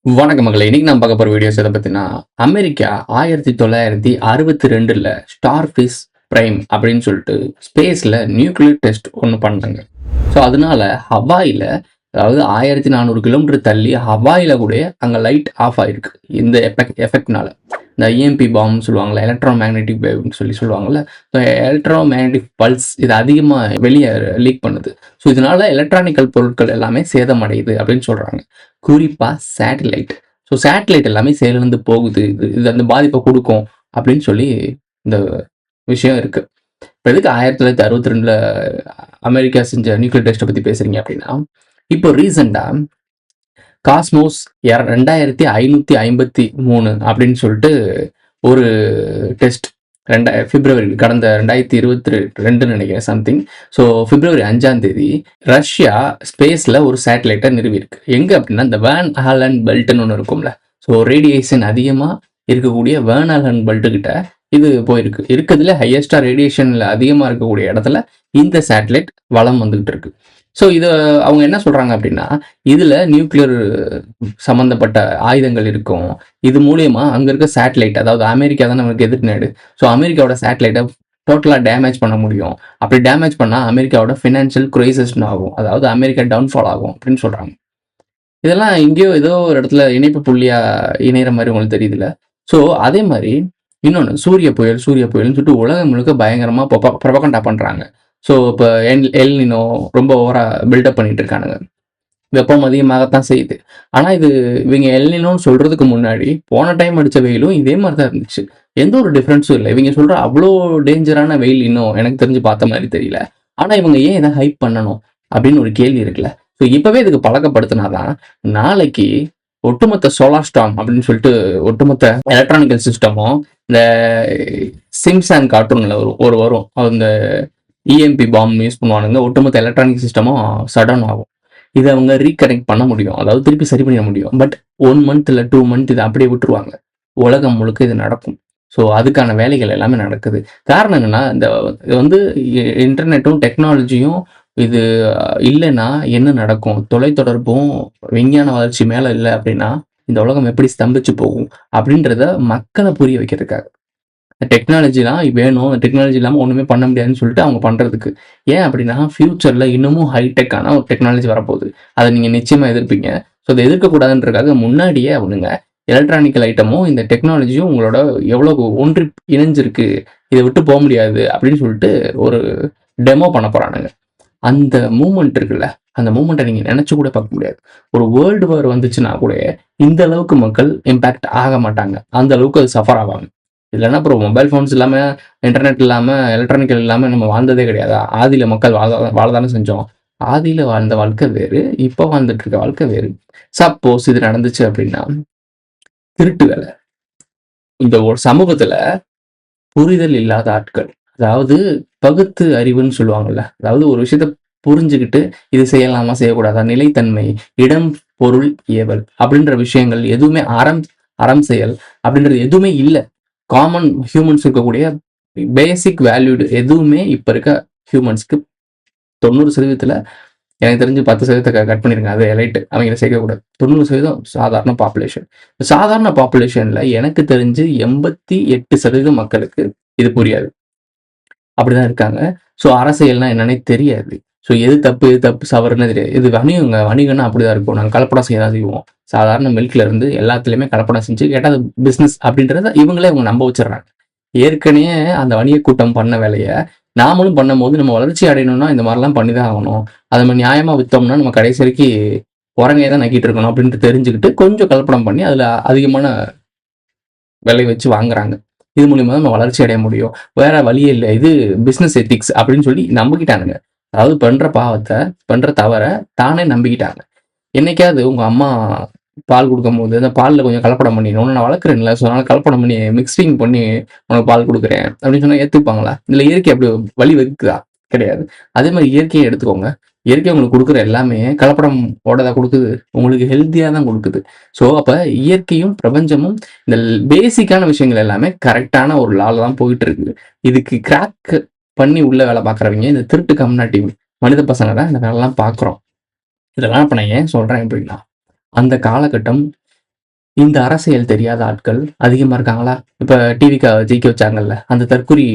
வணக்க மகளே! இன்னைக்கு நான் பார்க்க போற வீடியோஸ் எத பத்தினா, அமெரிக்கா 1962ல ஸ்டார்ஃபிஷ் பிரைம் அப்படின்னு சொல்லிட்டு ஸ்பேஸ்ல நியூக்ளியர் டெஸ்ட் ஒண்ணு பண்ணாங்க. ஸோ அதனால ஹவாயில அதாவது 1400 கிலோமீட்டர் தள்ளி ஹவாயில கூட அங்க லைட் ஆஃப் ஆயிருக்கு. இந்த எஃபெக்ட்னால. இந்த இஎம்பி பாம்ப்னு சொல்லுவாங்கல்ல, எலக்ட்ரோ மேக்னெட்டிக் வேவ்ன்னு சொல்லுவாங்கல்ல. ஸோ எலக்ட்ரோ மேக்னெட்டிக் பல்ஸ் இது அதிகமா வெளிய லீக் பண்ணுது. ஸோ இதனால எலக்ட்ரானிக்கல் பொருட்கள் எல்லாமே சேதமடையுது அப்படின்னு சொல்றாங்க. குறிப்பா சேட்டிலைட். ஸோ சேட்டிலைட் எல்லாமே செயலிழந்து போகுது. இது அந்த பாதிப்ப குடுக்கும் அப்படின்னு சொல்லி இந்த விஷயம் இருக்கு. இப்ப எதுக்கு 1962ல அமெரிக்கா செஞ்ச நியூக்ளியர் டெஸ்ட்ட பத்தி பேசுறீங்க அப்படின்னா, இப்போ ரீசென்ட்டா காஸ்மோஸ் 2553 அப்படின்னு சொல்லிட்டு ஒரு டெஸ்ட் பிப்ரவரி கடந்த 2022 நினைக்கிறேன் சம்திங். ஸோ பிப்ரவரி 5ஆம் தேதி ரஷ்யா ஸ்பேஸ்ல ஒரு சேட்டலைட்டை நிறுவியிருக்கு. எங்க அப்படின்னா இந்த வேன் ஆலன் பெல்ட்னு ஒன்று இருக்கும்ல. ஸோ ரேடியேஷன் அதிகமா இருக்கக்கூடிய வேன் ஆலன் பெல்ட் கிட்ட இது போயிருக்கு. இருக்கிறதுல ஹையஸ்டா ரேடியேஷன்ல அதிகமா இருக்கக்கூடிய இடத்துல இந்த சேட்டலைட் வலம் வந்துகிட்டு இருக்கு. ஸோ இதை அவங்க என்ன சொல்றாங்க அப்படின்னா, இதுல நியூக்ளியர் சம்பந்தப்பட்ட ஆயுதங்கள் இருக்கும். இது மூலியமா அங்க இருக்க சேட்டலைட், அதாவது அமெரிக்கா தான் நமக்கு எதிர் நாடு. ஸோ அமெரிக்காவோட சேட்டலைட்டை டோட்டலா டேமேஜ் பண்ண முடியும். அப்படி டேமேஜ் பண்ணா அமெரிக்காவோட ஃபினான்ஷியல் கிரைசிஸ் ஆகும். அதாவது அமெரிக்கா டவுன்ஃபால் ஆகும் அப்படின்னு சொல்றாங்க. இதெல்லாம் எங்கேயோ ஏதோ ஒரு இடத்துல இணைப்பு புள்ளியா இணையிற மாதிரி உங்களுக்கு தெரியுதுல்ல. ஸோ அதே மாதிரி இன்னொன்று சூரிய புயல்னு சொல்லிட்டு உலகம் முழுக்க பயங்கரமா ப்ரொபகண்டா பண்றாங்க. ஸோ இப்போ எல்னினோ ரொம்ப ஓவரா பில்டப் பண்ணிட்டு இருக்கானுங்க. வெப்பம் அதிகமாகத்தான் செய்யுது. ஆனா இது இவங்க எல்னினோன்னு சொல்றதுக்கு முன்னாடி போன டைம் அடிச்ச வெயிலும் இதே மாதிரி தான் இருந்துச்சு. எந்த ஒரு டிஃபரன்ஸும் இல்லை. இவங்க சொல்ற அவ்வளோ டேஞ்சரான வெயில் இன்னும் எனக்கு தெரிஞ்சு பார்த்த மாதிரி தெரியல. ஆனா இவங்க ஏன் இதை ஹைப் பண்ணணும் அப்படின்னு ஒரு கேள்வி இருக்குல்ல. ஸோ இப்பவே இதுக்கு பழக்கப்படுத்தினாதான் நாளைக்கு ஒட்டுமொத்த சோலார் ஸ்டார்ம் அப்படின்னு சொல்லிட்டு ஒட்டுமொத்த எலக்ட்ரானிக்கல் சிஸ்டமும் இந்த சிம்சான் கார்ட்டூன்ல வரும் அந்த இஎம்பி பாம் யூஸ் பண்ணுவானுங்க. ஒட்டுமொத்த எலக்ட்ரானிக் சிஸ்டமும் சடன் ஆகும். இதை அவங்க ரீகனெக்ட் பண்ண முடியும், அதாவது திருப்பி சரி பண்ண முடியும். பட் 1 மந்த் இல்லை 2 மந்த் இதை அப்படியே விட்டுருவாங்க. உலகம் முழுக்க இது நடக்கும். ஸோ அதுக்கான வேலைகள் எல்லாமே நடக்குது. காரணம் என்னன்னா, இந்த இது வந்து இன்டர்நெட்டும் டெக்னாலஜியும் இது இல்லைன்னா என்ன நடக்கும்? தொலைத்தொடர்பும் விஞ்ஞான வளர்ச்சி மேல இல்லை அப்படின்னா இந்த உலகம் எப்படி ஸ்தம்பிச்சு போகும் அப்படின்றத மக்களை புரிய வைக்கிறதுக்காக. டெக்னாலஜிலாம் வேணும், டெக்னாலஜி இல்லாம ஒண்ணுமே பண்ண முடியாதுன்னு சொல்லிட்டு அவங்க பண்றதுக்கு. ஏன் அப்படின்னா, ஃபியூச்சர்ல இன்னமும் ஹைடெக்கான ஒரு டெக்னாலஜி வரப்போகுது. அதை நீங்க நிச்சயமா எதிர்ப்பீங்க. ஸோ அதை எதிர்க்கக்கூடாதுன்றதுக்காக முன்னாடியே அவனுங்க எலக்ட்ரானிக்கல் ஐட்டமும் இந்த டெக்னாலஜியும் உங்களோட எவ்வளவு ஒன்றி இணைஞ்சிருக்கு, இதை விட்டு போக முடியாது அப்படின்னு சொல்லிட்டு ஒரு டெமோ பண்ண போறானுங்க. அந்த மூமெண்ட் இருக்குல்ல, அந்த மூமெண்ட்டை நீங்க நினைச்சு கூட பார்க்க முடியாது. ஒரு வேர்ல்டு வார் வந்துச்சுன்னா கூட இந்த அளவுக்கு மக்கள் இம்பாக்ட் ஆக மாட்டாங்க. அந்த அளவுக்கு அது சஃபர் ஆவாங்க. இல்லைன்னா அப்புறம் மொபைல் ஃபோன்ஸ் இல்லாம, இன்டர்நெட் இல்லாம, எலக்ட்ரானிக்கல் இல்லாம நம்ம வாழ்ந்ததே கிடையாதா? ஆதியில மக்கள் வாழதானே செஞ்சோம். ஆதியில வாழ்ந்த வாழ்க்கை வேறு, இப்போ வாழ்ந்துட்டு இருக்க வாழ்க்கை வேறு. சப்போஸ் இது நடந்துச்சு அப்படின்னா, திருட்டு வேலை. இந்த ஒரு சமூகத்துல புரிதல் இல்லாத ஆட்கள், அதாவது பகுத்து அறிவுன்னு சொல்லுவாங்கல்ல. அதாவது ஒரு விஷயத்த புரிஞ்சுகிட்டு இது செய்யலாமா, செய்யக்கூடாதா, நிலைத்தன்மை, இடம், பொருள், ஏவல் அப்படின்ற விஷயங்கள் எதுவுமே அறம் செயல் அப்படின்றது எதுவுமே இல்ல. காமன் ஹியூமன்ஸ் இருக்கக்கூடிய பேசிக் வேல்யூடு எதுவுமே இப்ப இருக்க ஹியூமன்ஸ்க்கு 90% எனக்கு தெரிஞ்சு 10% கட் பண்ணிருங்க. அது எலைட் அவங்கள சேர்க்கக்கூடாது. 90% சாதாரண பாப்புலேஷன். சாதாரண பாப்புலேஷன்ல எனக்கு தெரிஞ்சு 88% மக்களுக்கு இது புரியாது. அப்படிதான் இருக்காங்க. ஸோ அரசியல்னா என்னன்னே தெரியாது. ஸோ எது தப்பு சவறுன்னு தெரியாது. இது வணிகம்னா அப்படிதான் இருக்கும். நாங்கள் கலப்படம் செய்ய தான் செய்வோம். சாதாரண மில்க்ல இருந்து எல்லாத்துலயுமே கலப்படம் செஞ்சு கேட்டா அது பிசினஸ் அப்படின்றத இவங்களே அவங்க நம்ப வச்சிடுறாங்க. ஏற்கனவே அந்த வணிக கூட்டம் பண்ண வேலைய நாமளும் பண்ணும்போது நம்ம வளர்ச்சி அடையணும்னா இந்த மாதிரிலாம் பண்ணிதான் ஆகணும். அதை நம்ம நியாயமா வித்தோம்னா நம்ம கடைசி வரைக்கும் உரங்கையை தான் நக்கிட்டு இருக்கணும் அப்படின்ட்டு தெரிஞ்சுக்கிட்டு கொஞ்சம் கலப்படம் பண்ணி அதுல அதிகமான விலை வச்சு வாங்குறாங்க. இது மூலியமா தான் நம்ம வளர்ச்சி அடைய முடியும். வேற வழியே இல்லை. இது பிசினஸ் எத்திக்ஸ் அப்படின்னு சொல்லி நம்பிக்கிட்டானுங்க. அதாவது பண்ற பாவத்தை, பண்ற தவற தானே நம்பிக்கிட்டாங்க. என்னைக்காவது உங்க அம்மா பால் குடுக்கும்போது, அந்த பால்ல கொஞ்சம் கலப்படம் பண்ணி, உன்ன நான் வளர்க்குறேன்ல, ஸோ அதனால கலப்படம் பண்ணி மிக்ஸிங் பண்ணி உனக்கு பால் குடுக்குறேன் அப்படின்னு சொன்னா ஏத்துப்பாங்களா? இல்ல இயற்கை அப்படி வழி வகுக்குதா? கிடையாது. அதே மாதிரி இயற்கையை எடுத்துக்கோங்க. இயற்கை உங்களுக்கு குடுக்குற எல்லாமே கலப்படம் ஓடதா குடுக்குது? உங்களுக்கு ஹெல்த்தியா தான் குடுக்குது. ஸோ அப்ப இயற்கையும், பிரபஞ்சமும் இந்த பேசிக்கான விஷயங்கள் எல்லாமே கரெக்ட்டான ஒரு லால தான் போயிட்டு இருக்கு. இதுக்கு கிராக் பண்ணி உள்ள வேலை பார்க்குறவங்க, இந்த திருட்டு கம்னாட்டிவ் மனித பசங்க தான் இந்த வேலைலாம் பார்க்குறோம். இதெல்லாம் இப்ப நான் ஏன் சொல்றேன் அப்படின்னா, அந்த காலகட்டம் இந்த அரசியல் தெரியாத ஆட்கள் அதிகமா இருக்காங்களா? இப்ப டிவிக்கு ஜெயிக்க வச்சாங்கல்ல, அந்த தற்குறி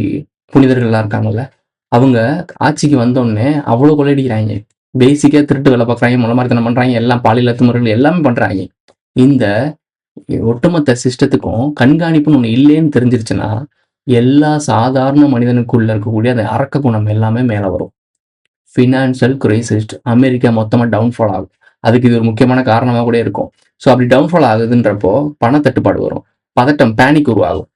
புனிதர்கள்லாம் இருக்காங்கல்ல, அவங்க ஆட்சிக்கு வந்தோனே அவ்ளோ கொள்ளையடிக்கிறாய்ங்க. பேசிக்கா திருட்டு வேலை பார்க்குறாய்ங்க, மொளமாரித்தனம் பண்றாய்ங்க, எல்லாம் பாலியல் அத்துமுறைகள் எல்லாமே பண்றாய்ங்க. இந்த ஒட்டுமொத்த சிஸ்டத்துக்கும் கண்காணிப்புன்னு ஒண்ணு இல்லேன்னு தெரிஞ்சிருச்சுன்னா, எல்லா சாதாரண மனிதனுக்குள்ள இருக்கக்கூடிய அந்த அரக்க குணம் எல்லாமே மேல வரும். ஃபினான்ஷியல் கிரைசிஸ் அமெரிக்கா மொத்தமா டவுன்ஃபால் ஆகும். அதுக்கு இது ஒரு முக்கியமான காரணமா கூட இருக்கும். ஸோ அப்படி டவுன்ஃபால் ஆகுதுன்றப்போ பணத்தட்டுப்பாடு வரும். பதட்டம், பேனிக் உருவாகும்.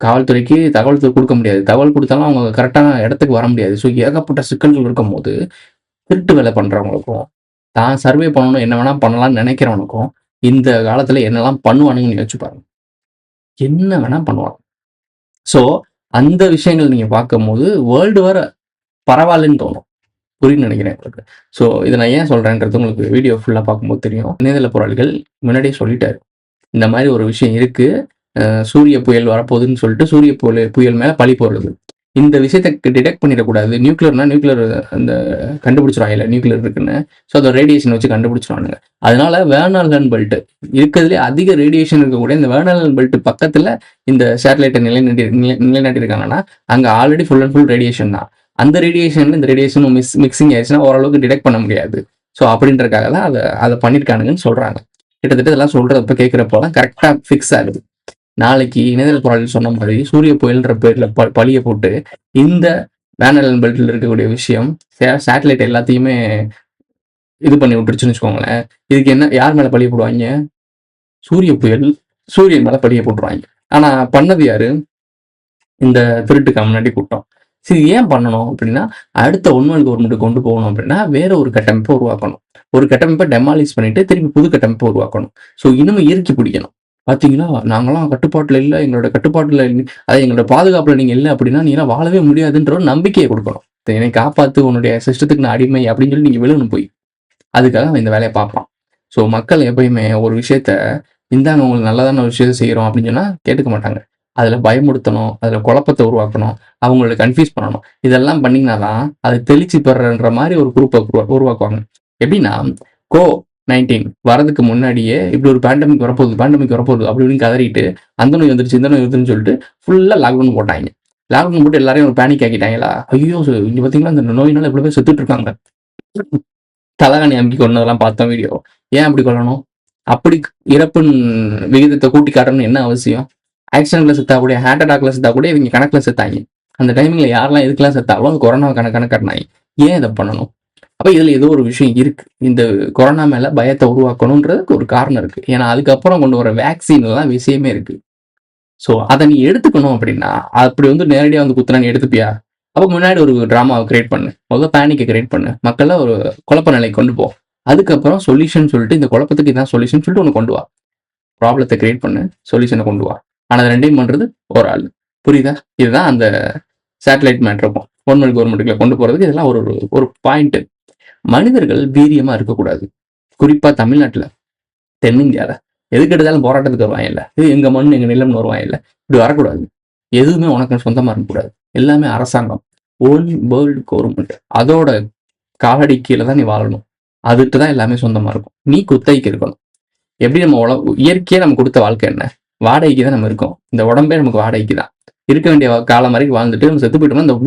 காவல்துறைக்கு தகவல் குடுக்க முடியாது. தகவல் குடுத்தாலும் அவங்க கரெக்டான இடத்துக்கு வர முடியாது. ஸோ ஏகப்பட்ட சிக்கல்கள் இருக்கும்போது, திருட்டு வேலை பண்றவங்களுக்கும், தான் சர்வே பண்ணணும், என்ன வேணா பண்ணலாம்னு நெனைக்கிறவனுக்கும், இந்த காலத்துல என்னலாம் பண்ணுவானுங்கன்னு யோசிச்சு பாருங்க. என்ன வேணா பண்ணுவான். ஸோ அந்த விஷயங்கள் நீங்க பார்க்கும்போது, வேர்ல்டு வார் பரவாயில்லன்னு தோணும். புரியும்னு நினைக்கிறேன் உங்களுக்கு. ஸோ இத நான் ஏன் சொல்றேன்றது உங்களுக்கு வீடியோ ஃபுல்லா பார்க்கும்போது தெரியும். இணையதள போராளிகள் முன்னாடியே சொல்லிட்டாரு. இந்த மாரி ஒரு விஷயம் இருக்கு. சூரிய புயல் வரப்போகுதுன்னு சொல்லிட்டு சூரிய புயல் மேல பழி போடுறது. இந்த விஷயத்த டிடெக்ட் பண்ணிடக்கூடாது. நியூக்ளியர் அந்த கண்டுபிடிச்சிருவாங்கல்ல நியூக்ளியர் இருக்குன்னு. ஸோ அத ரேடியேஷன் வச்சு கண்டுபிடிச்சிருவானுங்க. அதனால வேர்னால்கன் பெல்ட் இருக்கிறதுலே அதிக ரேடியேஷன் இருக்கக்கூடிய இந்த வேர்னால்கன் பெல்ட் பக்கத்துல இந்த சேட்டலைட்ட நிலைநாட்டியிருக்காங்கன்னா, அங்க already full and full radiation தான். அந்த ரேடியேஷன்ல இந்த ரேடியேஷனும் மிக்சிங் ஆயிடுச்சுன்னா ஓரளவுக்கு டிடெக்ட் பண்ண முடியாது. ஸோ அப்படின்றக்காக தான் அத பண்ணியிருக்கானுங்கன்னு சொல்றாங்க. கிட்டத்தட்ட இதெல்லாம் சொல்றப்ப கேட்கிறப்போலாம் கரெக்டா ஃபிக்ஸ் ஆகுது. நாளைக்கு இணையதள போராளிகள் சொன்ன மாதிரி சூரிய புயல்ன்ற பேர்ல பழிய போட்டு இந்த வேனலன் பெல்ட்ல இருக்கக்கூடிய விஷயம் சேட்டலைட் எல்லாத்தையுமே இது பண்ணி விட்டுருச்சுன்னு வச்சுக்கோங்களேன். இதுக்கு என்ன யார் மேல பழிய போடுவாங்க? சூரிய புயல் சூரியன் மேல பழிய போட்டுருவாங்க. ஆனா பண்ணது யாரு? இந்த திருட்டு கம்யூனிட்டி கூட்டம். சரி ஏன் பண்ணணும் அப்படின்னா, அடுத்த ஒன்வல் கவர்மெண்ட் கொண்டு போகணும் அப்படின்னா, வேற ஒரு கட்டமைப்பை உருவாக்கணும். ஒரு கட்டமைப்பை டெமாலிஷ் பண்ணிட்டு திருப்பி புது கட்டமைப்பை உருவாக்கணும். ஸோ இன்னும் இறுக்கி பிடிக்கணும். பார்த்தீங்களா, நாங்கலாம் கட்டுப்பாட்டுல இல்ல. எங்களோட கட்டுப்பாட்டுல அதாவது எங்களோட பாதுகாப்புல நீங்க இல்ல அப்படின்னா, நீங்கலாம் வாழவே முடியாதுன்ற ஒரு நம்பிக்கையை குடுக்கணும். என்னை காப்பாத்து, உன்னுடைய சிஸ்டத்துக்கு நான் அடிமை அப்படின்னு சொல்லி நீங்க விழணும் போய். அதுக்காக அவன் இந்த வேலைய பார்ப்பான். ஸோ மக்கள் எப்பயுமே ஒரு விஷயத்த, இந்தாங்க உங்களுக்கு நல்லதான ஒரு விஷயத்த செய்றோம் அப்படின்னு சொன்னா கேட்டுக்க மாட்டாங்க. அதுல பயமுறுத்தணும், அதுல குழப்பத்த உருவாக்கணும், அவங்கள கன்ஃப்யூஸ் பண்ணணும். இதெல்லாம் பண்ணீங்கன்னா தான், அது தெளிச்சு பெறன்ற மாரி ஒரு குரூப்ப உருவாக்குவாங்க. எப்படின்னா, CO-19 வரதுக்கு முன்னாடியே இப்படி ஒரு பேண்டமிக் வரப்போகுது அப்படி இப்படின்னு கதறிட்டு, அந்த நோய் வந்துருச்சு, இந்த நோய் வந்துருச்சுன்னு சொல்லிட்டு ஃபுல்லா லாக்டவுன் போட்டாய்ங்க. லாக்டவுன் போட்டு எல்லாரையும் ஒரு பேனிக் ஆக்கிட்டாங்களா? ஐயோ! இங்க பார்த்தீங்களா இந்த நோயினால இவ்வளோ பேர் செத்துட்டு இருக்காங்க. தலகாணி அமுக்கி கொன்னதெல்லாம் பார்த்தோம் வீடியோ. ஏன் அப்படி கொல்லணும்? அப்படி இறப்பின் விகிதத்த கூட்டி காட்டணும்னு என்ன அவசியம்? ஆக்சிடென்ட்ல செத்தா கூட, ஹார்ட் அட்டாக்ல செத்தா கூட இவங்க கணக்குல செத்தாய்ங்க. அந்த டைமிங்ல யாரெல்லாம் எதுக்கெல்லாம் செத்தாங்களோ அந்த கொரோனாவ கணக்கு காட்டினாய்ங்க. ஏன் இத பண்ணணும்? அப்ப இதுல ஏதோ ஒரு விஷயம் இருக்கு. இந்த கொரோனா மேல பயத்த உருவாக்கணும்ன்றதுக்கு ஒரு காரணம் இருக்கு. ஏன்னா அதுக்கப்புறம் கொண்டு வர வேக்சின்ல தான் விஷயமே இருக்கு. ஸோ அத நீ எடுத்துக்கணும் அப்படின்னா, அப்படி வந்து நேரடியா வந்து குத்துனா நீ எடுத்துப்பியா? அப்ப முன்னாடி ஒரு டிராமாவ கிரியேட் பண்ணு. முதல்ல பேனிக்க கிரியேட் பண்ணு. மக்கள ஒரு குழப்ப நிலைக்கு கொண்டு போ. அதுக்கப்புறம் சொல்யூஷன் சொல்லிட்டு இந்த குழப்பத்துக்கு இதான் சொல்யூஷன் சொல்லிட்டு ஒண்ணு கொண்டு வா. ப்ராப்ளத்த கிரியேட் பண்ணு. சொல்யூஷன கொண்டு வா. ஆனா அது 2யும் பண்றது ஒரு ஆளு. புரியுதா? இதுதான் அந்த சேட்டலைட் மேட்டருக்கும் ஒன் கவர்மெண்ட்டுக்குள்ள கொண்டு போறதுக்கு இதெல்லாம் ஒரு ஒரு பாயிண்ட். மனிதர்கள் வீரியமா இருக்கக்கூடாது. குறிப்பா தமிழ்நாட்டுல, தென்னிந்தியால எதுக்கு எடுத்தாலும் போராட்டத்துக்கு வருவாங்கல்ல. இது எங்க மண், எங்க நிலம்னு வருவாங்கல்ல. இப்படி வரக்கூடாது. எதுவுமே உனக்கு சொந்தமா இருக்கக்கூடாது. எல்லாமே அரசாங்கம். One world government. அதோட காலடி கீழ தான் நீ வாழணும். அதுக்கு தான் எல்லாமே சொந்தமா இருக்கும். நீ குத்தகைக்கு இருக்கணும். எப்படி நம்ம இயற்கையா நம்ம கொடுத்த வாழ்க்கை என்ன? வாடகைக்கு தான் நம்ம இருக்கோம். இந்த உடம்பே நமக்கு வாடகைக்கு தான். இருக்க வேண்டிய காலம் வரைக்கும் வாழ்ந்துட்டு நம்ம செத்து போயிட்டோம்னா இந்த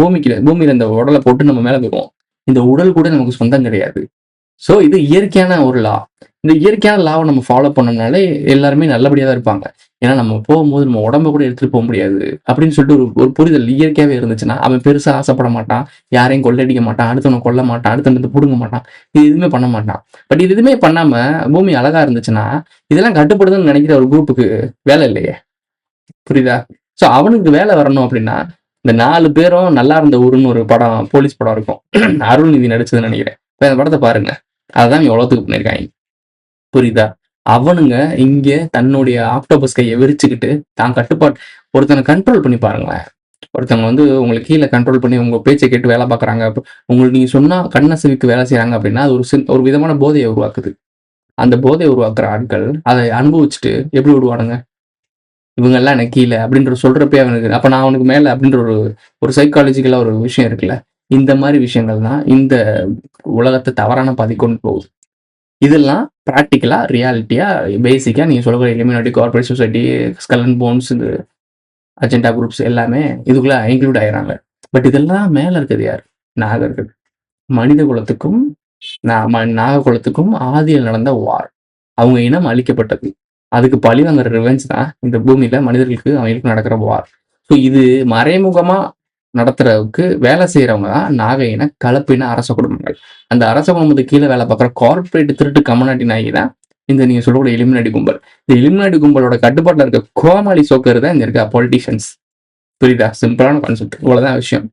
பூமியில இந்த உடலை போட்டு நம்ம மேல போயிடுவோம். இந்த உடல் கூட நமக்கு சொந்தம் கிடையாது. ஸோ இது இயற்கையான ஒரு லா. இந்த இயற்கையான லாவை நம்ம ஃபாலோ பண்ணோம்னாலே எல்லாருமே நல்லபடியா தான் இருப்பாங்க. ஏன்னா நம்ம போகும்போது நம்ம உடம்ப கூட எடுத்துட்டு போக முடியாது அப்படின்னு சொல்லிட்டு ஒரு ஒரு புரிதல் இயற்கையாவே இருந்துச்சுன்னா, அவன் பெருசா ஆசைப்பட மாட்டான். யாரையும் கொள்ளையடிக்க மாட்டான். அடுத்தவனை கொல்ல மாட்டான். அடுத்தவனை புடுங்க மாட்டான். இது எதுவுமே பண்ண மாட்டான். பட் இது எதுவுமே பண்ணாம பூமி அழகா இருந்துச்சுன்னா, இதெல்லாம் கட்டுப்படுதுன்னு நினைக்கிற ஒரு குரூப்புக்கு வேலை இல்லையே. புரியுதா? ஸோ அவனுக்கு வேலை வரணும் அப்படின்னா, இந்த 4 பேரும் நல்லா இருந்த ஊருன்னு ஒரு படம், போலீஸ் படம் இருக்கும். அருள்நிதி நடிச்சதுன்னு நினைக்கிறேன். போய் அந்த படத்த பாருங்க. அததான் இவங்க எவ்வளோத்துக்கு பண்ணியிருக்காங்க. புரியுதா? அவனுங்க இங்க தன்னுடைய ஆக்டோபஸ் கைய விரிச்சுக்கிட்டு, தான் ஒருத்தன கண்ட்ரோல் பண்ணி பாருங்களேன். ஒருத்தவங்க வந்து உங்களுக்கு கீழ கண்ட்ரோல் பண்ணி உங்க பேச்ச கேட்டு வேலை பார்க்குறாங்க. உங்களுக்கு நீங்க சொன்னா கண்ணசைவுக்கு வேலை செய்றாங்க அப்படின்னா, அது ஒரு விதமான போதைய உருவாக்குது. அந்த போதைய உருவாக்குற ஆட்கள், அத அனுபவிச்சுட்டு எப்படி விடுவானுங்க? இவங்கெல்லாம் எனக்கு கீழ அப்படின்ற சொல்றப்பயே அவனுக்கு, அப்ப நான் அவனுக்கு மேல அப்படின்ற ஒரு சைக்காலஜிக்கலா ஒரு விஷயம் இருக்குல்ல. இந்த மாரி விஷயங்கள் தான் இந்த உலகத்த தவறான பாதைக்கு கொண்டு போகுது. இதெல்லாம் பிராக்டிக்கலா, ரியாலிட்டியா, பேசிக்கா நீங்க சொல்லக்கூடிய illuminati, corporate society, skull and bones, இது அஜெண்டா குரூப்ஸ் எல்லாமே இதுக்குள்ள இன்க்ளூட் ஆயிடுறாங்க. பட் இதெல்லாம் மேல இருக்கிறது யாரு? நாகர்கள். மனித குலத்துக்கும் நாக குலத்துக்கும் ஆதியில் நடந்த வார். அவங்க இனம் அழிக்கப்பட்டது. அதுக்கு பழி வாங்குற ரிவெஞ்ச் தான் இந்த பூமியில மனிதர்களுக்கு அவங்களுக்கு நடக்கிற வார். ஸோ இது மறைமுகமா நடத்துறதுக்கு வேலை செய்யறவங்க தான் நாக இன கலப்பின அரச குடும்பங்கள். அந்த அரச குடும்பத்துக்கு கீழே வேலை பார்க்குற கார்ப்பரேட் திருட்டு கமநாட்டி நாயகி தான் இந்த நீங்க சொல்லக்கூடிய இலுமினாட்டி கும்பல். இந்த இலுமினாட்டி கும்பலோட கட்டுப்பாட்டில் இருக்க கோமாளி சோக்கர் தான் இங்க இருக்க பொலிட்டிஷியன்ஸ். புரியுதா? சிம்பிளான கான்செப்ட். இவ்வளவுதான் விஷயம்.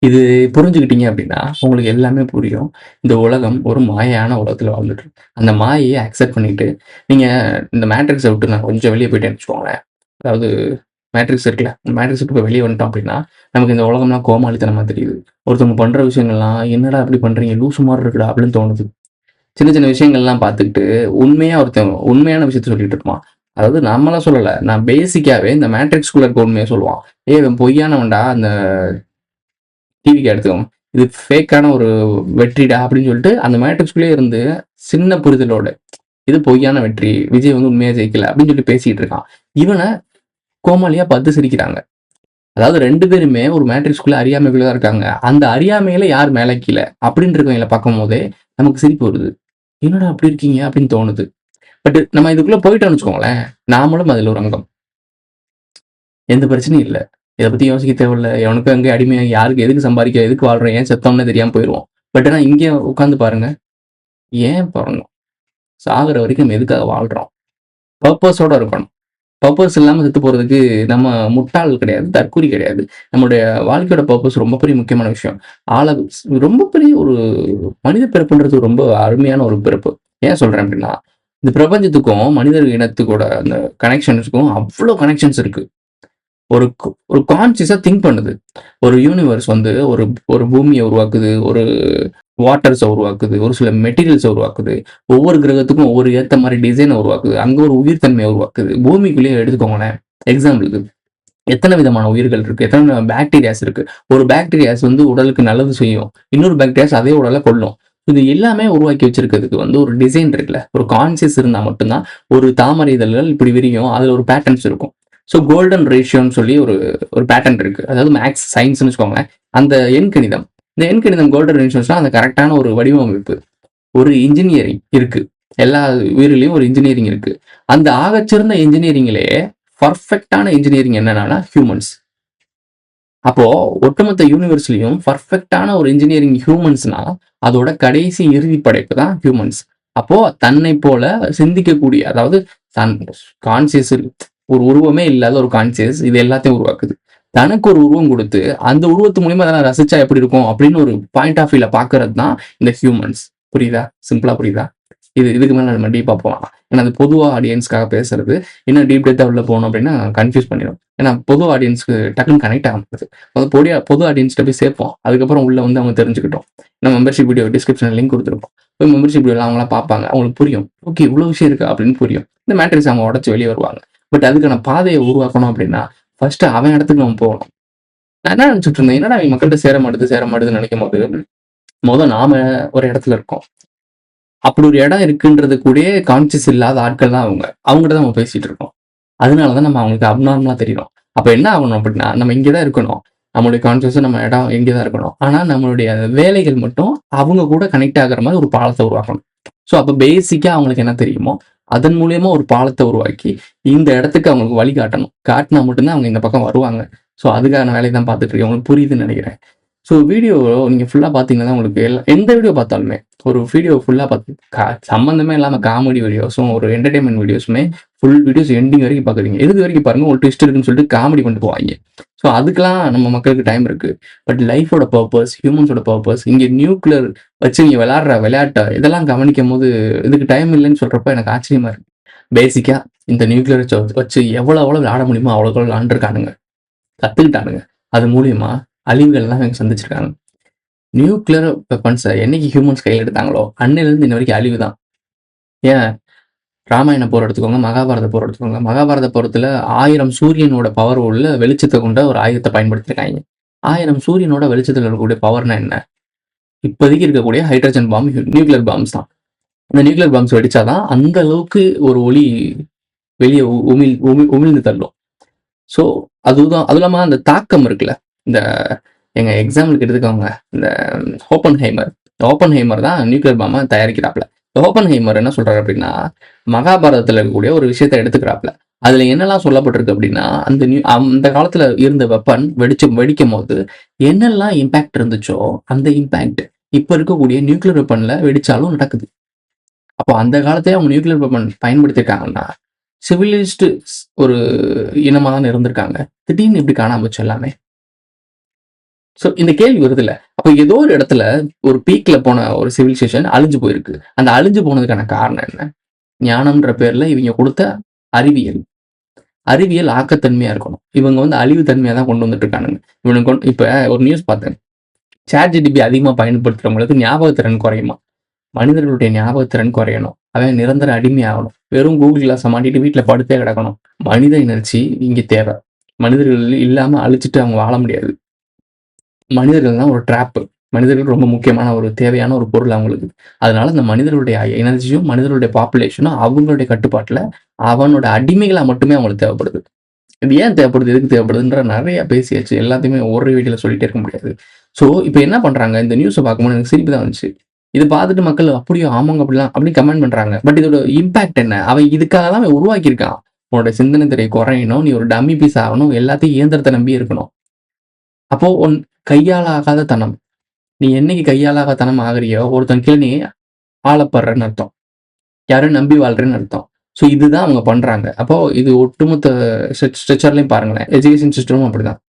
இது புரிஞ்சுக்கிட்டீங்க அப்படின்னா உங்களுக்கு எல்லாமே புரியும். இந்த உலகம் ஒரு மாயையான உலகத்துல வாழ்ந்துட்டு இருக்கு. அந்த மாயையை அக்செப்ட் பண்ணிட்டு நீங்க இந்த மேட்ரிக்ஸை விட்டு நான் கொஞ்சம் வெளியே போயிட்டேன்னு வச்சுக்கோங்களேன். அதாவது மேட்ரிக்ஸ் இருக்குல்ல, மேட்ரிக்ஸ் விட்டு வெளியே வந்துட்டோம் அப்படின்னா நமக்கு இந்த உலகம்லாம் கோமாளித்தனமா தெரியுது. ஒருத்தவங்க பண்ற விஷயங்கள்லாம் என்னடா அப்படி பண்றீங்க, லூசு மாதிரி இருக்குடா அப்படின்னு தோணுது. சின்ன சின்ன விஷயங்கள்லாம் பார்த்துக்கிட்டு உண்மையான விஷயத்த சொல்லிட்டு இருப்பான். அதாவது நம்மளாம் சொல்லலை, நான் பேசிக்காவே இந்த மேட்ரிக்ஸ்குள்ள இருக்க உண்மையை சொல்லுவான். இவன் பொய்யானவன்டா, அந்த டிவிக்கு எடுத்துக்கோங்க, இது ஃபேக்கான ஒரு வெற்றிடா அப்படின்னு சொல்லிட்டு அந்த மேட்ரிக்ஸ்குள்ளேயே இருந்து சின்ன புரிதலோட இது பொய்யான வெற்றி, விஜய் வந்து உண்மையா ஜெயிக்கல அப்படின்னு சொல்லி பேசிட்டு இருக்கான். இவனை கோமாளியா பார்த்து சிரிக்கிறாங்க. அதாவது 2 பேருமே ஒரு மேட்ரிக்ஸ்குள்ள அறியாமைக்குள்ள தான் இருக்காங்க. அந்த அறியாமையில யார் மேல கீழே அப்படின்னு இருக்கவங்களை பார்க்கும் போதே நமக்கு சிரிப்பு வருது. என்னடா அப்படி இருக்கீங்க அப்படின்னு தோணுது. பட் நம்ம இதுக்குள்ள போயிட்டோம்னு வச்சுக்கோங்களேன், நாமளும் அதுல ஒரு அங்கம். எந்த பிரச்சனையும் இல்லை. இதை பத்தி யோசிக்க தேவையில்ல. எவனுக்கு அங்கே அடிமையாக யாருக்கு எதுக்கு சம்பாதிக்க, எதுக்கு வாழ்றோம், ஏன் செத்தோம்னு தெரியாம போயிடுவோம். பட் ஆனால் இங்கே உட்காந்து பாருங்க, ஏன் பிறந்தோம், சாகுற வரைக்கும் நம்ம எதுக்காக வாழ்றோம், பர்பஸோட இருக்கணும். பர்பஸ் இல்லாமல் செத்து போறதுக்கு நம்ம முட்டாள் கிடையாது, தற்கூரி கிடையாது. நம்மளுடைய வாழ்க்கையோட பர்பஸ் ரொம்ப பெரிய முக்கியமான விஷயம். ரொம்ப பெரிய ஒரு மனித பிறப்புன்றது ரொம்ப அருமையான ஒரு பிறப்பு. ஏன் சொல்றேன் அப்படின்னா, இந்த பிரபஞ்சத்துக்கும் மனிதர் இனத்துக்கூட அந்த கனெக்ஷன்ஸுக்கும் அவ்வளோ கனெக்ஷன்ஸ் இருக்கு. ஒரு ஒரு கான்சியஸா திங்க் பண்ணுது. ஒரு யூனிவர்ஸ் வந்து ஒரு பூமியை உருவாக்குது, ஒரு வாட்டர்ஸை உருவாக்குது, ஒரு சில மெட்டீரியல்ஸை உருவாக்குது, ஒவ்வொரு கிரகத்துக்கும் ஒவ்வொரு ஏற்ற மாதிரி டிசைனை உருவாக்குது, அங்க ஒரு உயிர் தன்மையை உருவாக்குது. பூமிக்குள்ளேயே எடுத்துக்கோங்களேன், எக்ஸாம்பிளுக்கு எத்தனை விதமான உயிர்கள் இருக்கு, எத்தனை பாக்டீரியாஸ் இருக்கு. ஒரு பாக்டீரியாஸ் வந்து உடலுக்கு நல்லது செய்யும், இன்னொரு பாக்டீரியாஸ் அதே உடலை கொல்லும். இது எல்லாமே உருவாக்கி வச்சிருக்கிறதுக்கு வந்து ஒரு டிசைன் இருக்குல்ல, ஒரு கான்சியஸ் இருந்தா மட்டும்தான். ஒரு தாமரை இதழ்கள் இப்படி விரியும், அதுல ஒரு பேட்டர்ன்ஸ் இருக்கும். ஸோ கோல்டன் ரேஷியோன்னு சொல்லி ஒரு பேட்டர்ன் இருக்கு. அதாவது மேக்ஸ் சயின்ஸ்னு வச்சுக்கோங்களேன். அந்த எண்கணிதம், இந்த எண்கணிதம் கோல்டன் ரேஷியோஸ்னா அந்த கரெக்டான ஒரு வடிவமைப்பு, ஒரு இன்ஜினியரிங் இருக்கு. எல்லா உயிரிலையும் ஒரு இன்ஜினியரிங் இருக்கு. அந்த ஆகச்சிறந்த இன்ஜினியரிங்லேயே பர்ஃபெக்டான இன்ஜினியரிங் என்னன்னா ஹியூமன்ஸ். அப்போ ஒட்டுமொத்த யூனிவர்ஸ்லயும் பர்ஃபெக்டான ஒரு இன்ஜினியரிங் ஹியூமன்ஸ்னா அதோட கடைசி இறுதி படைப்பு தான் ஹியூமன்ஸ். அப்போ தன்னை போல சிந்திக்கக்கூடிய, அதாவது தன் கான்சியஸ், ஒரு உருவமே இல்லாத ஒரு கான்சியஸ் இது எல்லாத்தையும் உருவாக்குது. தனக்கு ஒரு உருவம் கொடுத்து அந்த உருவத்து மூலியமா அதெல்லாம் ரசிச்சா எப்படி இருக்கும் அப்படின்னு ஒரு பாயிண்ட் ஆஃப் வியூல பாக்குறது தான் இந்த ஹியூமன்ஸ். புரியுதா? சிம்பிளா புரியுதா? இதுக்கு மேல நம்ம டீப்பா போகலாம். ஏன்னா அது பொதுவா ஆடியன்ஸ்க்காக பேசுறது. இன்னும் டீப் டெப்தா உள்ள போகணும் அப்படின்னா கன்ஃபியூஸ் பண்ணிடும். ஏன்னா பொது ஆடியன்ஸ்க்கு டக்குன்னு கனெக்ட் ஆக முடியாது. பொது ஆடியன்ஸ்கிட்ட போய் சேர்ப்போம், அதுக்கப்புறம் உள்ள வந்து அவங்க தெரிஞ்சுக்கிட்டோம். நம்ம மெம்பர்ஷிப் வீடியோ டிஸ்கிரிப்ஷன்ல லிங்க் கொடுத்துருப்போம். போய் மெம்பர்ஷிப் வீடியோலாம் அவங்களாம் பார்ப்பாங்க, அவங்களுக்கு புரியும். ஓகே, இவ்வளவு விஷயம் இருக்கு அப்படின்னு புரியும். இந்த மேட்ரிக்ஸ் அவங்க உடச்சு வெளியே வருவாங்க. பட் அதுக்கான பாதையை உருவாக்கணும் அப்படின்னா ஃபர்ஸ்ட் அவன் இடத்துக்கு நம்ம போகணும். நான் என்ன நினைச்சிட்டு இருந்தேன், என்னடா அவங்க மக்கள்கிட்ட சேர மாட்டுதுன்னு நினைக்கும் போது நாம ஒரு இடத்துல இருக்கோம். அப்படி ஒரு இடம் இருக்குன்றது கூட கான்சியஸ் இல்லாத ஆட்கள் தான் அவங்ககிட்ட தான் நம்ம பேசிட்டு இருக்கோம். அதனாலதான் நம்ம அவங்களுக்கு அப்நார்மலா தெரியணும். அப்ப என்ன ஆகணும் அப்படின்னா, நம்ம இங்கதான் இருக்கணும், நம்மளுடைய கான்சியஸ் நம்ம இடம் இங்கதான் இருக்கணும். ஆனா நம்மளுடைய வேலைகள் மட்டும் அவங்க கூட கனெக்ட் ஆகுற மாதிரி ஒரு பாலத்தை உருவாக்கணும். ஸோ அப்போ பேசிக்கா அவங்களுக்கு என்ன தெரியுமோ அதன் மூலியமா ஒரு பாலத்தை உருவாக்கி இந்த இடத்துக்கு அவங்களுக்கு வழி காட்டணும். காட்டினா மட்டும்தான் அவங்க இந்த பக்கம் வருவாங்க. ஸோ அதுக்கான வேலையை தான் பார்த்துட்டு இருக்கேன். உங்களுக்கு புரியுதுன்னு நினைக்கிறேன். ஸோ வீடியோ நீங்கள் ஃபுல்லாக பார்த்தீங்கன்னா உங்களுக்கு எந்த வீடியோ பார்த்தாலுமே ஒரு வீடியோ ஃபுல்லாக பார்த்து சம்மந்தமே இல்லாமல் காமெடி வீடியோஸும் ஒரு என்டர்டைன்மெண்ட் வீடியோஸுமே ஃபுல் வீடியோஸ் எண்டிங் வரைக்கும் பார்க்குறீங்க. இறுதி வரைக்கும் பாருங்க, ஒரு ட்விஸ்ட் இருக்குன்னு சொல்லிட்டு காமெடி பண்ணிட்டு போவாங்க. ஸோ அதுக்கெல்லாம் நம்ம மக்களுக்கு டைம் இருக்கு. பட் லைஃபோட பர்பஸ், ஹியூமன்ஸோட பர்பஸ், இங்கே நியூக்ளியர் வச்சு நீங்க விளையாடுற விளையாட்டை இதெல்லாம் கவனிக்கும் போது இதுக்கு டைம் இல்லைன்னு சொல்றப்ப எனக்கு ஆச்சரியமா இருக்கு. பேசிக்கா இந்த நியூக்ளியர் வச்சு எவ்வளவு விளையாட முடியுமோ அவ்வளோ விளையாண்டுருக்கானுங்க, கத்துக்கிட்டானுங்க. அது மூலியமா அழிவுகள் தான் இவங்க சந்திச்சிருக்காங்க. நியூக்ளியர் வெப்பன்ஸை என்னைக்கு ஹியூமன்ஸ் கையில் எடுத்தாங்களோ அன்னையிலேருந்து இன்ன வரைக்கும் அழிவு தான். ஏன், ராமாயண போர் எடுத்துக்கோங்க, மகாபாரத போர் எடுத்துக்கோங்க. மகாபாரத போரத்துல 1000 சூரியனோட பவர் உள்ள வெளிச்சத்தை கொண்ட ஒரு ஆயுதத்தை பயன்படுத்திருக்காங்க. 1000 சூரியனோட வெளிச்சத்தில் இருக்கக்கூடிய பவர்னா என்ன? இப்போதைக்கு இருக்கக்கூடிய ஹைட்ரஜன் பாம்பு, நியூக்ளியர் பாம்ஸ் தான். இந்த நியூக்ளியர் பாம்ஸ் வெடிச்சாதான் அந்த அளவுக்கு ஒரு ஒளி வெளியே உமிழ்ந்து தள்ளும். ஸோ அதுதான். அதுவும் இல்லாமல் அந்த தாக்கம் இருக்குல்ல, இந்த எங்கள் எக்ஸாம்பிளுக்கு எடுத்துக்கோங்க, இந்த ஓப்பன்ஹைமர் தான் நியூக்ளியர் பாம்பை தயாரிக்கிறாப்புல. ஓப்பன்ஹைமர் என்ன சொல்றாரு அப்படின்னா, மகாபாரதத்தில் இருக்கக்கூடிய ஒரு விஷயத்தை எடுத்துக்கிறாப்புல. அதுல என்னெல்லாம் சொல்லப்பட்டிருக்கு அப்படின்னா, அந்த காலத்துல இருந்த வெப்பன் வெடிக்கும் போது என்னெல்லாம் இம்பாக்ட் இருந்துச்சோ அந்த இம்பாக்ட் இப்ப இருக்கக்கூடிய நியூக்ளியர் வெப்பன்ல வெடிச்சாலும் நடக்குது. அப்போ அந்த காலத்தையே அவங்க நியூக்ளியர் வெப்பன் பயன்படுத்திருக்காங்கன்னா சிவிலிஸ்ட் ஒரு இனமா தான் இருந்திருக்காங்க. திடீர்னு இப்படி காணாம போச்சு எல்லாமே. ஸோ இந்த கேள்வி வருது இல்ல. அப்போ ஏதோ ஒரு இடத்துல ஒரு பீக்ல போன ஒரு சிவிலைசேஷன் அழிஞ்சு போயிருக்கு. அந்த அழிஞ்சு போனதுக்கான காரணம் என்ன? ஞானம்ன்ற பேர்ல இவங்க கொடுத்த அறிவியல் ஆக்கத்தன்மையா இருக்கணும். இவங்க வந்து அழிவு தன்மையா தான் கொண்டு வந்துட்டு இருக்கானுங்க. இவனுக்கு இப்ப ஒரு நியூஸ் பார்த்தேன். ChatGPT அதிகமா பயன்படுத்துறவங்களுக்கு ஞாபகத்திறன் குறையுமா? மனிதர்களுடைய ஞாபகத்திறன் குறையணும். அவன் நிரந்தர அடிமையாகணும். வெறும் கூகுள் கிளாஸை மாட்டிட்டு வீட்டில் படுத்தே கிடக்கணும். மனித இனர்ச்சி இங்கே தேவை. மனிதர்கள் இல்லாம அழிச்சிட்டு அவங்க வாழ முடியாது. மனிதர்கள் தான் ஒரு ட்ராப்பு. மனிதர்கள் ரொம்ப முக்கியமான ஒரு தேவையான ஒரு பொருள் அவங்களுக்கு. அதனால இந்த மனிதர்களுடைய எனர்ஜியும் மனிதர்களுடைய பாப்புலேஷனும் அவங்களுடைய கட்டுப்பாட்டுல அவனோட அடிமைகளா மட்டுமே அவங்களுக்கு தேவைப்படுது. இது ஏன் தேவைப்படுது, எதுக்கு தேவைப்படுதுன்ற நிறைய பேசியாச்சு. எல்லாத்தையுமே ஒரு வீடியோல சொல்லிட்டே இருக்க முடியாது. ஸோ இப்போ என்ன பண்றாங்க, இந்த நியூஸை பார்க்கும்போது எனக்கு சிரிப்பு தான் வந்துச்சு. இது பார்த்துட்டு மக்கள் அப்படியே ஆமாங்க அப்படிலாம் அப்படின்னு கமெண்ட் பண்றாங்க. பட் இதோட இம்பாக்ட் என்ன? அவன் இதுக்காக தான் அவன் உருவாக்கியிருக்கான். உன்னோட சிந்தனை திரை குறையணும், நீ ஒரு டம்மி பீஸ் ஆகணும், எல்லாத்தையும் இயந்திரத்தை நம்பி இருக்கணும். அப்போ உன் கையாலாகாத தனம், நீ என்னைக்கு கையாலாகாத தனம் ஆகிறியோ ஒருத்தன் கீழே நீ ஆளப்படுறன்னு அர்த்தம். யாரும் நம்பி வாழ்றேன்னு அர்த்தம். ஸோ இதுதான் அவங்க பண்றாங்க. அப்போ இது ஒட்டுமொத்த ஸ்ட்ரக்சர்லையும் பாருங்களேன், எஜுகேஷன் சிஸ்டமும் அப்படிதான்.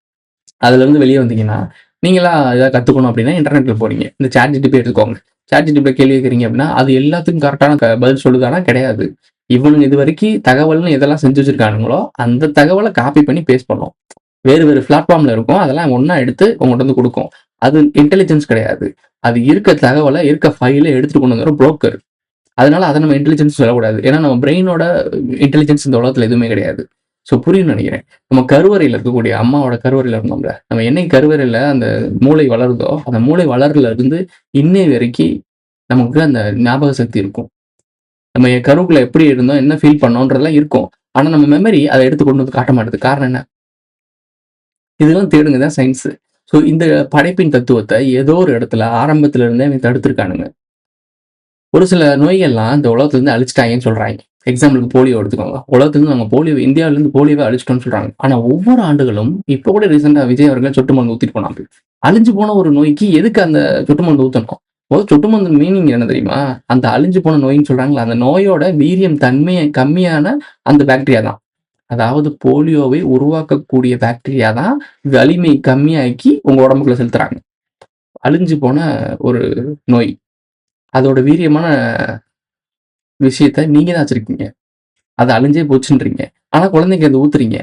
அதுல இருந்து வெளியே வந்தீங்கன்னா நீங்களா ஏதாவது கத்துக்கணும் அப்படின்னா இன்டர்நெட்ல போறீங்க. இந்த ChatGPT எடுத்துக்கோங்க. ChatGPT கேள்வி கேட்குறீங்க அப்படின்னா அது எல்லாத்துக்கும் கரெக்டான பதில் சொல்லுதானா? கிடையாது. இவனுங்க இது வரைக்கும் தகவல்னு எதெல்லாம் செஞ்சு வச்சிருக்கானுங்களோ அந்த தகவலை காப்பி பண்ணி பேஸ்ட் பண்ணும். வேறு வேறு பிளாட்ஃபார்ம்ல இருக்கும். அதெல்லாம் ஒன்னா எடுத்து உங்கள்கிட்ட வந்து கொடுக்கும். அது இன்டெலிஜென்ஸ் கிடையாது. அது இருக்க தகவலை இருக்க ஃபைலை எடுத்துட்டு கொண்டு வந்து புரோக்கர். அதனால அதை நம்ம இன்டெலிஜென்ஸ் சொல்லக்கூடாது. ஏன்னா நம்ம பிரெயினோட இன்டெலிஜென்ஸ் இந்த உலகத்துல எதுவுமே கிடையாது. ஸோ புரியும்னு நினைக்கிறேன். நம்ம கருவறையில் இருக்கக்கூடிய அம்மாவோட கருவறையில் இருந்தோம்ல, நம்ம என்னைக்கு கருவறையில் அந்த மூளை வளருதோ அந்த மூளை வளர்ல இருந்து இன்னை வரைக்கும் நமக்கு அந்த ஞாபக சக்தி இருக்கும். நம்ம கருவுக்குள்ள எப்படி இருந்தோம், என்ன ஃபீல் பண்ணோன்றதெல்லாம் இருக்கும். ஆனா நம்ம மெமரி அதை எடுத்து கொண்டு வந்து காட்ட மாட்டேது. காரணம் என்ன? இதெல்லாம் தேடுங்க தான் சயின்ஸ். ஸோ இந்த படைப்பின் தத்துவத்தை ஏதோ ஒரு இடத்துல ஆரம்பத்துல இருந்தே தடுத்திருக்கானுங்க. ஒரு சில நோய்கள்லாம் இந்த உலகத்துல இருந்து அழிச்சிட்டாங்கன்னு சொல்றாங்க. எக்ஸாம்பிளுக்கு போலியோ எடுத்துக்கோங்க. உலகத்துலேருந்து நாங்கள் இந்தியாவிலேருந்து போலியோவை அழிச்சிட்டோம்னு சொல்றாங்க. ஆனா ஒவ்வொரு ஆண்டுகளும் இப்போ கூட ரீசெண்டா விஜய் அவர்கள் சொட்டு மருந்து ஊத்திட்டு போனாங்க. அழிஞ்சு போன ஒரு நோய்க்கு எதுக்கு அந்த சொட்டு மருந்து ஊத்தணும்? சொட்டு மருந்து மீனிங் என்ன தெரியுமா? அந்த அழிஞ்சு போன நோயின்னு சொல்றாங்களா, அந்த நோயோட வீரியம் தன்மையை கம்மியான அந்த பாக்டீரியா தான். அதாவது போலியோவை உருவாக்கக்கூடிய பாக்டீரியா தான் வலிமை கம்மியாக்கி உங்க உடம்புக்குள்ள செலுத்துறாங்க. அழிஞ்சு போன ஒரு நோய், அதோட வீரியமான விஷயத்த நீங்க தான் வச்சிருக்கீங்க. அது அழிஞ்சே போச்சுன்றீங்க. ஆனா குழந்தைக்கு அது ஊத்துறீங்க.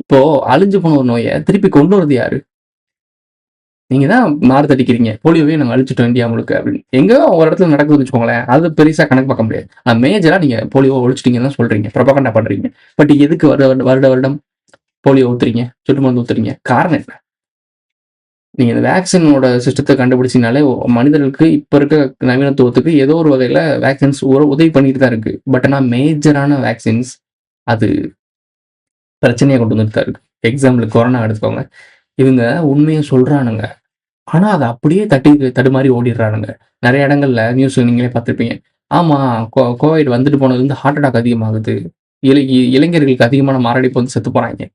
இப்போ அழிஞ்சு போன ஒரு நோயை திருப்பி கொண்டு வரது யாரு? நீங்க தான் மாறு தட்டிக்கிறீங்க. போலியோவே நாங்க அழிச்சிட்டோம் இந்தியா முழுக்க அப்படின்னு. எங்கோ ஒரு இடத்துல நடக்குதுன்னு வச்சுக்கோங்களேன், அது பெருசா கணக்கு பார்க்க முடியாது. ஆனா மேஜரா நீங்க போலியோ ஒழிச்சிட்டீங்கன்னு தான் சொல்றீங்க, ப்ரொபகண்டா பண்றீங்க. பட் எதுக்கு வருடம் போலியோ ஊத்துறீங்க, சொட்டு மருந்து ஊத்துறீங்க? காரணம் என்ன? நீங்க இந்த வேக்சினோட சிஸ்டத்தை கண்டுபிடிச்சிங்கனாலே மனிதர்களுக்கு இப்ப இருக்க நவீனத்துவத்துக்கு ஏதோ ஒரு வகையில வேக்சின்ஸ் உதவி பண்ணிட்டு தான் இருக்கு. பட் ஆனா மேஜரான வேக்சின்ஸ் அது பிரச்சனையை கொண்டு வந்துட்டு தான் இருக்கு. எக்ஸாம்பிளுக்கு கொரோனா எடுத்துக்கோங்க. இவங்க உண்மையை சொல்றானுங்க, ஆனா அதை அப்படியே தடுமாறி ஓடிடுறானுங்க. நிறைய இடங்கள்ல நியூஸ்ல நீங்களே பார்த்துருப்பீங்க. ஆமா, கோவிட் வந்துட்டு போனது வந்து ஹார்ட் அட்டாக் அதிகமாகுது, இளைஞர்களுக்கு அதிகமான மாரடைப்பு வந்து செத்து போறாங்க.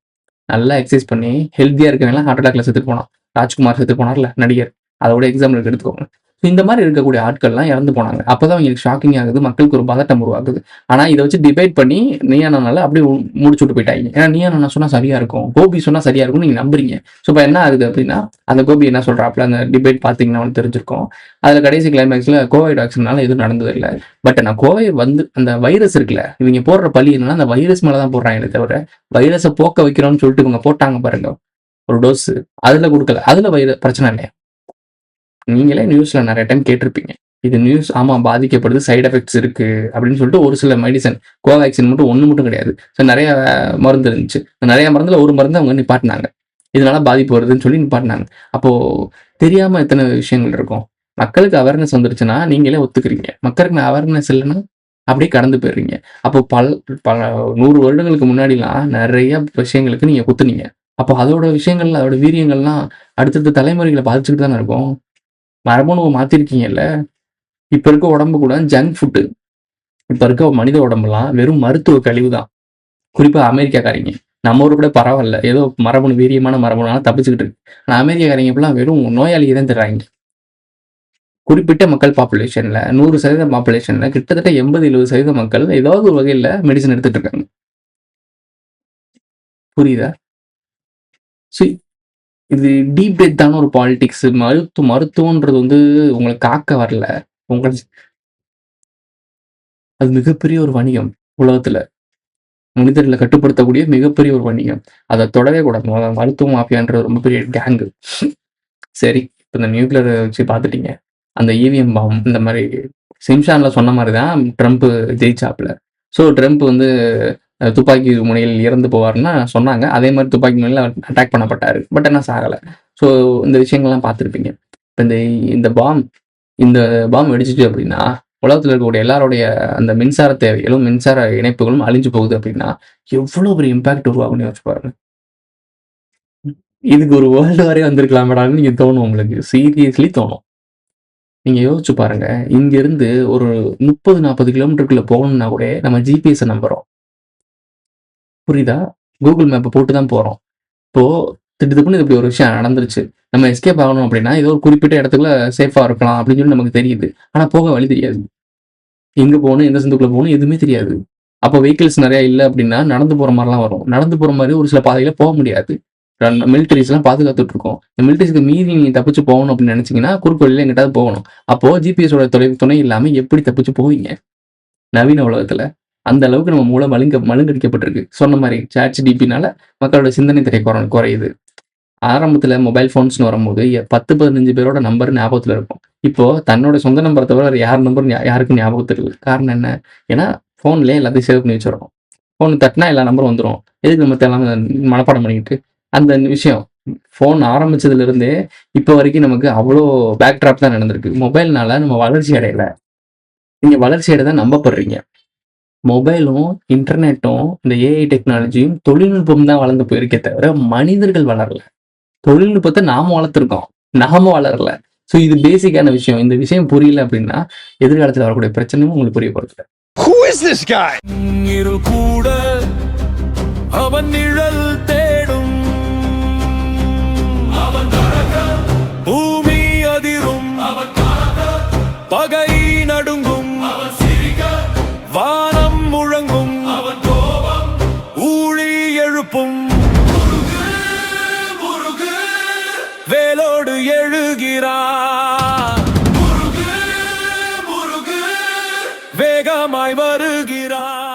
நல்லா எக்ஸசைஸ் பண்ணி ஹெல்த்தியா இருக்கவங்கலாம் ஹார்ட் அட்டாக்ல செத்து போனான். ராஜ்குமார் செத்து போனார்ல, நடிகர். அதோட எக்ஸாம்பிள் எடுத்துக்கோங்க. இந்த மாதிரி இருக்கக்கூடிய ஆட்கள்லாம் இறந்து போனாங்க. அப்பதான் அவங்களுக்கு ஷாக்கிங் ஆகுது, மக்களுக்கு ஒரு பதட்டம் உருவாகுது. ஆனா இதை வச்சு டிபேட் பண்ணி நீயா நானால அப்படியே முடிச்சு விட்டு போயிட்டாங்க. ஏன்னா நீயா நானா சொன்னா சரியா இருக்கும், கோபி சொன்னா சரியா இருக்கும் நீங்க நம்புறீங்க. ஸோ இப்போ என்ன ஆகுது அப்படின்னா, அந்த கோபி என்ன சொல்றாப்ல, அந்த டிபேட் பார்த்தீங்கன்னா அவனுக்கு தெரிஞ்சிருக்கும். அதுல கடைசி கிளைமேக்ஸ்ல கோவிட் வேக்சினால எதுவும் நடந்தது இல்லை. பட் நான் கோவிட் வந்து அந்த வைரஸ் இருக்குல்ல, இவங்க போடுற பழி என்னன்னா அந்த வைரஸ் மேலதான் போடுறாங்க தவிர வைரஸை போக்க வைக்கிறோம்னு சொல்லிட்டு இவங்க போட்டாங்க பாருங்க ஒரு டோஸ், அதுல கொடுக்கல. அதுல பிரச்சனை இல்லையா? நீங்களே நியூஸ்ல நிறைய டைம் கேட்டிருப்பீங்க, இது நியூஸ். ஆமா, பாதிக்கப்படுது, சைடு எஃபெக்ட்ஸ் இருக்கு அப்படின்னு சொல்லிட்டு ஒரு சில மெடிசன், கோவேக்சின் மட்டும் ஒன்று மட்டும் கிடையாது, ஸோ நிறைய மருந்து இருந்துச்சு. நிறைய மருந்துல ஒரு மருந்து அவங்க நிப்பாட்டினாங்க, இதனால பாதிப்பு வருதுன்னு சொல்லி நிப்பாட்டினாங்க. அப்போ தெரியாம எத்தனை விஷயங்கள் இருக்கும். மக்களுக்கு அவேர்னஸ் வந்துருச்சுன்னா, நீங்களே ஒத்துக்கிறீங்க. மக்களுக்கு அவேர்னஸ் இல்லன்னா, அப்படியே கடந்து போயிடுறீங்க. அப்போ பல 100 வருடங்களுக்கு முன்னாடிலாம் நெறைய விஷயங்களுக்கு நீங்க குத்துனீங்க. அப்போ அதோட விஷயங்கள், அதோட வீரியங்கள்லாம் அடுத்தடுத்த தலைமுறைகள பாதிச்சுக்கிட்டு தானே இருக்கும். மரபணுவ மாத்திருக்கீங்கல்ல. இப்ப இருக்க உடம்பு கூட ஜங்க் ஃபுட். இப்ப இருக்க மனித உடம்பெல்லாம் வெறும் மருத்துவ கழிவு தான். குறிப்பா அமெரிக்காக்காரைங்க. நம்ம ஊரு கூட பரவால்ல. ஏதோ மரபணு வீரியமான மரபணுனால தப்பிச்சுக்கிட்டு இருக்கு. ஆனா அமெரிக்காக்காரைங்க இப்பலாம் வெறும் நோயாளிய தான் தேடுறாய்ங்க. குறிப்பிட்ட மக்கள் பாப்புலேஷன்ல 100% பாப்புலேஷன்ல கிட்டத்தட்ட 80, 70% மக்கள் ஏதாவது ஒரு வகையில மெடிசின் எடுத்துட்டு இருக்காங்க. புரியுதா? ஸோ இது டீப் டெத்தான ஒரு பாலிடிக்ஸ். மருத்துவம்ன்றது வந்து உங்கள காக்க வரல. உங்கள அது மிகப்பெரிய ஒரு வணிகம் உலகத்துல. மனிதர்கள கட்டுப்படுத்தக்கூடிய மிகப்பெரிய ஒரு வணிகம். அத தொடவே கூடாது. மருத்துவ மாஃபியான்ற ரொம்ப பெரிய கேங்கு. சரி, இப்ப இந்த நியூக்ளியர வச்சு பார்த்துட்டீங்க. அந்த ஈவிஎம் பாம் இந்த மாரி சிம்ஷான்ல சொன்ன மாரி தான் ட்ரம்ப் ஜெயிச்சாப்ல. ஸோ ட்ரம்ப் வந்து துப்பாக்கி முனையில் இறந்து போவாருன்னா சொன்னாங்க. அதே மாரி துப்பாக்கி முனையில அட்டாக் பண்ணப்பட்டாரு. பட் ஆனா சாகல. ஸோ இந்த விஷயங்கள்லாம் பார்த்துருப்பீங்க. இப்ப இந்த இந்த பாம் வெடிச்சுச்சு அப்படின்னா, உலகத்துல இருக்கக்கூடிய எல்லாருடைய அந்த மின்சார தேவைகளும், மின்சார இணைப்புகளும் அழிஞ்சு போகுது அப்படின்னா, எவ்வளோ பெரிய இம்பாக்ட் உருவாகும்னு யோசிச்சு பாருங்க. இதுக்கு ஒரு வேர்ல்டு வாரே வந்திருக்கலாமேடான்னு நீங்க தோணும் உங்களுக்கு. சீரியஸ்லி தோணும். நீங்க யோசிச்சு பாருங்க. இங்கிருந்து ஒரு 30, 40 கிலோமீட்டருக்குள்ள போகணும்னா கூட நம்ம ஜிபிஎஸ்ஸ நம்புறோம். புரியுதா? கூகுள் மேப்ப போட்டு தான் போறோம். இப்போ திடுதிப்புன்னு இப்படி ஒரு விஷயம் நடந்துருச்சு. நம்ம எஸ்கேப் ஆகணும் அப்படின்னா, ஏதோ ஒரு குறிப்பிட்ட இடத்துக்குள்ள சேஃபா இருக்கலாம் அப்படின்னு சொல்லி நமக்கு தெரியுது. ஆனா போக வழி தெரியாது. எங்க போகணும், எந்த சந்துக்குள்ள போகணும் எதுவுமே தெரியாது. அப்போ வெஹிக்கிள்ஸ் நெறைய இல்ல அப்படின்னா, நடந்து போற மாரிலாம் வரும். நடந்து போற மாரி ஒரு சில பாதையில போ முடியாது. மிலிட்டரீஸ்லாம் பாதுகாத்துட்டு இருக்கும். இந்த மிலிட்டரீஸ்க்கு மீறி நீங்க தப்பிச்சு போகணும் அப்படின்னு நினைச்சீங்கன்னா, குறுக்கு வழியில எங்கிட்டாவது போகணும். அப்போ ஜிபிஎஸோட துணை இல்லாம எப்படி தப்பிச்சு போவீங்க? நவீன உலகத்துல. அந்த அளவுக்கு நம்ம மூளை மழுங்கடிக்கப்பட்டிருக்கு. சொன்ன மாரி ChatGPTனால மக்களோட சிந்தனை திறன் குறையுது. ஆரம்பத்துல மொபைல் ஃபோன்ஸ்ன்னு வரும்போது 10, 15 பேரோட நம்பர் ஞாபகத்துல இருக்கும். இப்போ தன்னோட சொந்த நம்பர தவிர வேற யார் நம்பரும் யாருக்கும் ஞாபகத்துல இல்ல. காரணம் என்ன? ஏன்னா ஃபோன்லயே எல்லாத்தையும் சேவ் பண்ணி வச்சுர்றோம். ஃபோன் தட்டுனா எல்லா நம்பரும் வந்துரும். எதுக்கு நம்ம தேவையில்லாம மனப்பாடம் பண்ணிக்கிட்டு? அந்த விஷயம் ஃபோன் ஆரம்பிச்சதுலருந்தே இப்ப வரைக்கும் நமக்கு அவ்ளோ பேக் ட்ராப் தான் நடந்திருக்கு. மொபைல்னால நம்ம வளர்ச்சி அடையல. நீங்க வளர்ச்சி அடைய தான் நம்பப்படுறீங்க. மொபைலும், இன்டர்நெட்டும், இந்த ஏஐ டெக்னாலஜியும் தொழில்நுட்பம் தான் வளர்ந்து போயிருக்கே தவிர, மனிதர்கள் வளரல. தொழில்நுட்பத்த நாம வளர்த்துருக்கோம். நாம வளரல. ஸோ இது பேசிக்கான விஷயம். இந்த விஷயம் புரியல அப்படின்னா, எதிர்காலத்துல வரக்கூடிய பிரச்சனையும் உங்களுக்கு புரிய போறதில்ல. Who is this guy? இருள் கூட அவன் நிழல் தேடும், அவன் பூமி அதிரும், பகை நடுங்கும், வானம் முழங்கும், ஊழி எழுப்பும், வேலோடு எழுகிறார், வேகமாய் வருகிறார்.